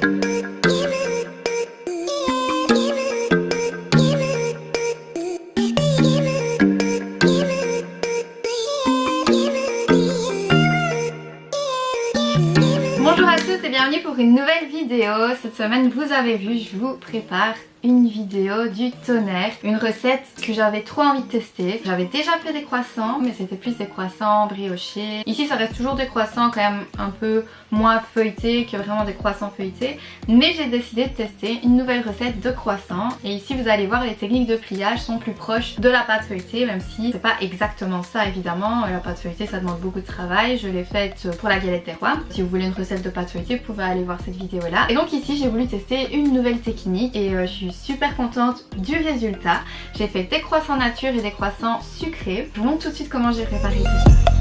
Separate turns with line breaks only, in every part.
Bonjour à tous et bienvenue pour une nouvelle vidéo. Cette semaine, vous avez vu, je vous prépare une vidéo du tonnerre, une recette que j'avais trop envie de tester. J'avais déjà fait des croissants, mais c'était plus des croissants briochés. Ici ça reste toujours des croissants quand même un peu moins feuilletés que vraiment des croissants feuilletés, mais j'ai décidé de tester une nouvelle recette de croissants. Et ici vous allez voir, les techniques de pliage sont plus proches de la pâte feuilletée, même si c'est pas exactement ça évidemment. La pâte feuilletée ça demande beaucoup de travail. Je l'ai faite pour la galette des rois. Si vous voulez une recette de pâte feuilletée, vous pouvez aller voir cette vidéo là. Et donc ici j'ai voulu tester une nouvelle technique et je suis super contente du résultat. J'ai fait des croissants nature et des croissants sucrés. Je vous montre tout de suite comment j'ai préparé tout ça.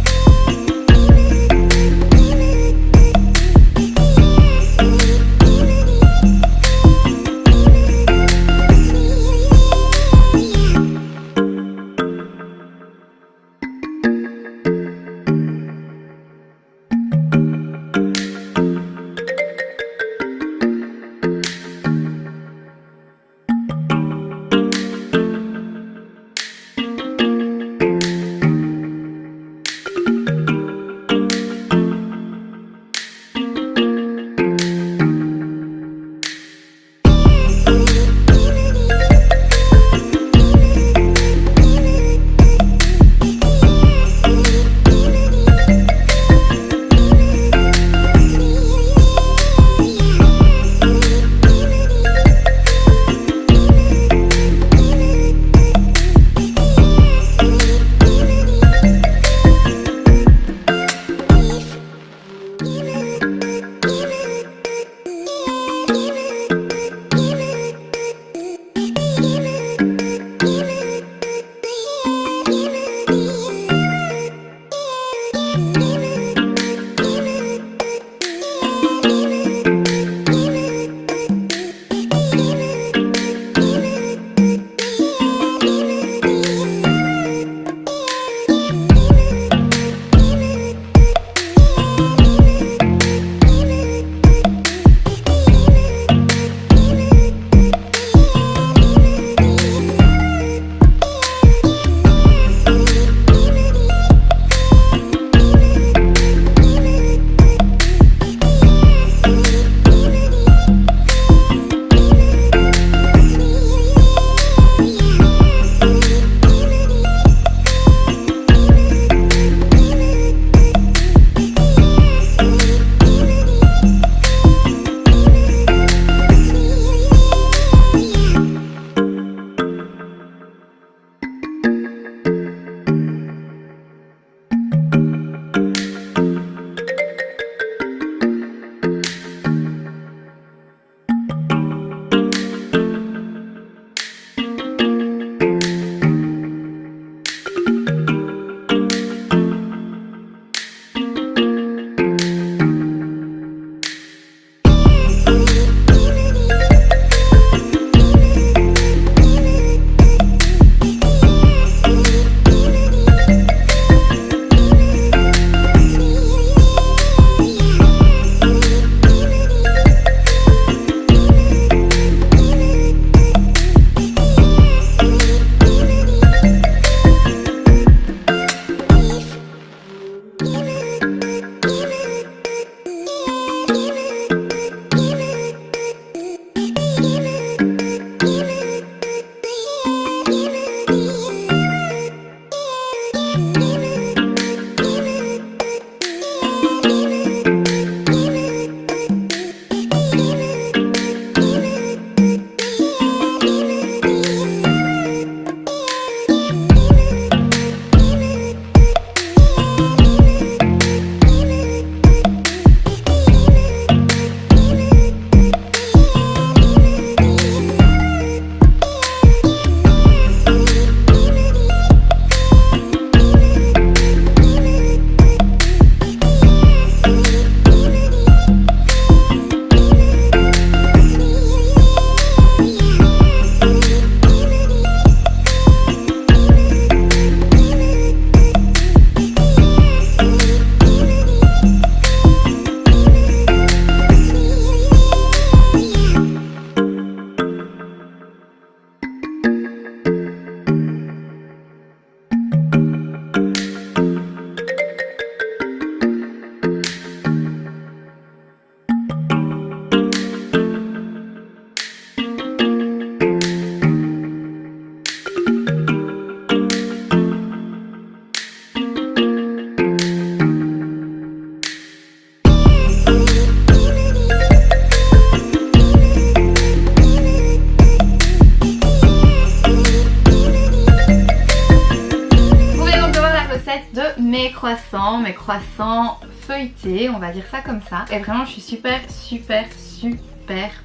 croissants, mes croissants feuilletés, on va dire ça comme ça. Et vraiment je suis super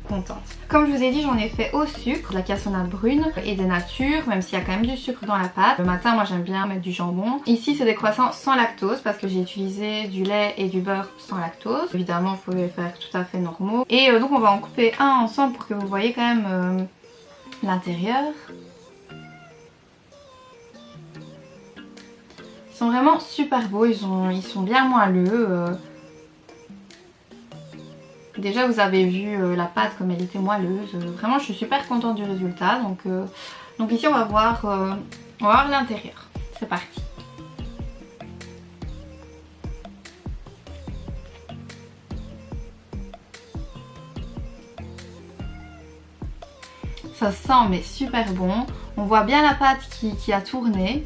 contente. Comme je vous ai dit, j'en ai fait au sucre, de la cassonade brune et des natures, même s'il y a quand même du sucre dans la pâte. Le matin, moi j'aime bien mettre du jambon. Ici c'est des croissants sans lactose parce que j'ai utilisé du lait et du beurre sans lactose. Évidemment vous pouvez les faire tout à fait normaux. Et donc on va en couper un ensemble pour que vous voyez quand même l'intérieur. Ils sont vraiment super beaux, ils sont bien moelleux. Déjà vous avez vu la pâte comme elle était moelleuse. Vraiment je suis super contente du résultat. Donc ici on va voir l'intérieur. C'est parti. Ça sent mais super bon. On voit bien la pâte qui a tourné.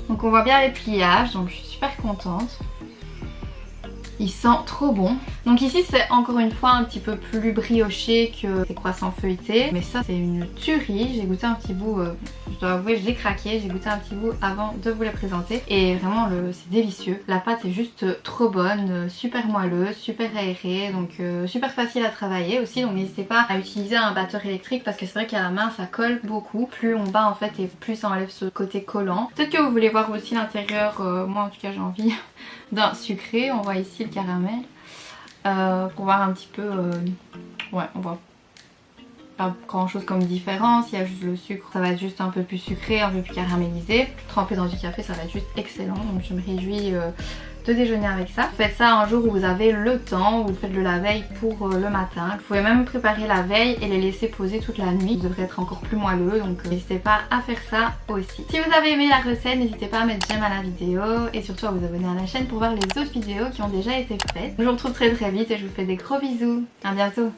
Donc on voit bien les pliages, donc je suis super contente. Il sent trop bon. Donc ici c'est encore une fois un petit peu plus brioché que les croissants feuilletés. Mais ça c'est une tuerie. J'ai goûté un petit bout, je dois avouer je l'ai craqué. J'ai goûté un petit bout avant de vous les présenter. Et vraiment c'est délicieux. La pâte est juste trop bonne, super moelleuse, super aérée. Donc super facile à travailler aussi. Donc n'hésitez pas à utiliser un batteur électrique parce que c'est vrai qu'à la main ça colle beaucoup. Plus on bat en fait et plus ça enlève ce côté collant. Peut-être que vous voulez voir aussi l'intérieur. Moi en tout cas j'ai envie d'un sucré. On voit ici le caramel. Pour voir un petit peu ouais on voit pas grand chose comme différence, il y a juste le sucre, ça va être juste un peu plus sucré, un peu plus caramélisé, trempé dans du café ça va être juste excellent, donc je me réjouis de déjeuner avec ça. Faites ça un jour où vous avez le temps, vous faites-le la veille pour le matin. Vous pouvez même préparer la veille et les laisser poser toute la nuit. Vous devrez être encore plus moelleux, donc n'hésitez pas à faire ça aussi. Si vous avez aimé la recette, n'hésitez pas à mettre j'aime à la vidéo et surtout à vous abonner à la chaîne pour voir les autres vidéos qui ont déjà été faites. Je vous retrouve très vite et je vous fais des gros bisous. À bientôt.